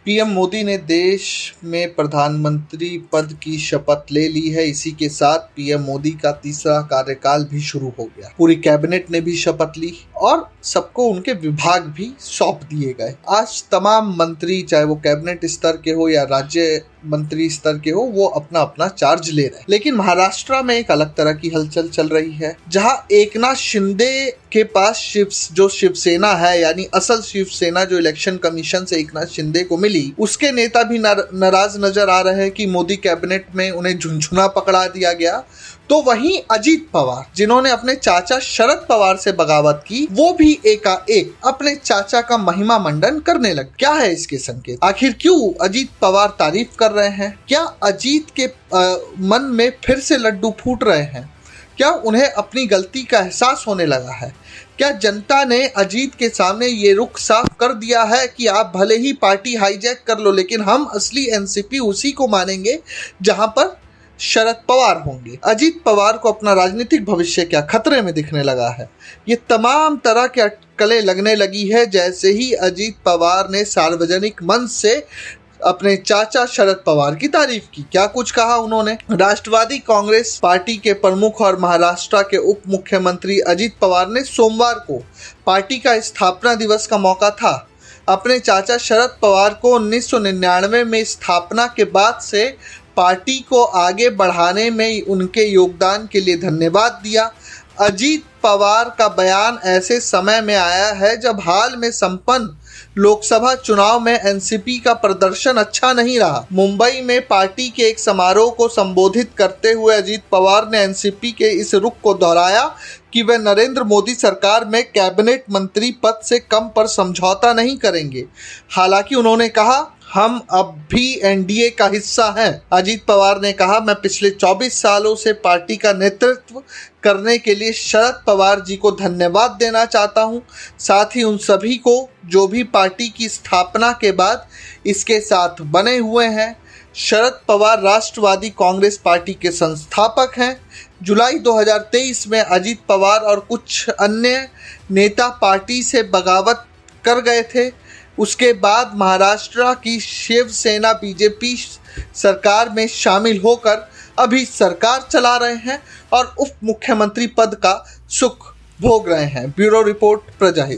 PM Modi ने देश में प्रधानमंत्री पद की शपथ ले ली है। इसी के साथ पीएम मोदी का तीसरा कार्यकाल भी शुरू हो गया। पूरी कैबिनेट ने भी शपथ ली और सबको उनके विभाग भी सौंप दिए गए। आज तमाम मंत्री, चाहे वो कैबिनेट स्तर के हो या राज्य मंत्री स्तर के हो, वो अपना अपना चार्ज ले रहे हैं। लेकिन महाराष्ट्र में एक अलग तरह की हलचल चल रही है, जहां एकनाथ शिंदे के पास जो शिवसेना है, यानी असल शिवसेना जो इलेक्शन कमीशन से एकनाथ शिंदे को मिली, उसके नेता भी नाराज नजर आ रहे हैं कि मोदी कैबिनेट में उन्हें झुनझुना पकड़ा दिया गया। तो वहीं अजीत पवार, जिन्होंने अपने चाचा शरद पवार से बगावत की, वो भी एकाएक अपने चाचा का महिमा मंडन करने लगे। क्या है इसके संकेत? आखिर क्यों अजीत पवार तारीफ कर रहे हैं? क्या अजीत के मन में फिर से लड्डू फूट रहे हैं? क्या उन्हें अपनी गलती का एहसास होने लगा है? क्या जनता ने अजीत के सामने ये रुख साफ कर दिया है कि आप भले ही पार्टी हाईजैक कर लो, लेकिन हम असली एनसीपी उसी को मानेंगे जहां पर शरद पवार होंगे? अजीत पवार को अपना राजनीतिक भविष्य क्या खतरे में दिखने लगा है? ये तमाम तरह की अटकलें लगने लगी है जैसे ही अजीत पवार ने सार्वजनिक मंच से अपने चाचा शरद पवार की तारीफ की। क्या कुछ कहा उन्होंने? राष्ट्रवादी कांग्रेस पार्टी के प्रमुख और महाराष्ट्र के उप मुख्यमंत्री अजीत पवार ने सोमवार को, पार्टी का स्थापना दिवस का मौका था, अपने चाचा शरद पवार को 1999 में स्थापना के बाद से पार्टी को आगे बढ़ाने में उनके योगदान के लिए धन्यवाद दिया। अजीत पवार का बयान ऐसे समय में आया है जब हाल में संपन्न लोकसभा चुनाव में एनसीपी का प्रदर्शन अच्छा नहीं रहा। मुंबई में पार्टी के एक समारोह को संबोधित करते हुए अजीत पवार ने एनसीपी के इस रुख को दोहराया कि वे नरेंद्र मोदी सरकार में कैबिनेट मंत्री पद से कम पर समझौता नहीं करेंगे। हालांकि उन्होंने कहा, हम अब भी एनडीए का हिस्सा हैं। अजीत पवार ने कहा, मैं पिछले 24 सालों से पार्टी का नेतृत्व करने के लिए शरद पवार जी को धन्यवाद देना चाहता हूं, साथ ही उन सभी को जो भी पार्टी की स्थापना के बाद इसके साथ बने हुए हैं। शरद पवार राष्ट्रवादी कांग्रेस पार्टी के संस्थापक हैं। जुलाई 2023 में अजीत पवार और कुछ अन्य नेता पार्टी से बगावत कर गए थे। उसके बाद महाराष्ट्र की शिवसेना बीजेपी सरकार में शामिल होकर अभी सरकार चला रहे हैं और उप मुख्यमंत्री पद का सुख भोग रहे हैं। Bureau report, प्रजाहित।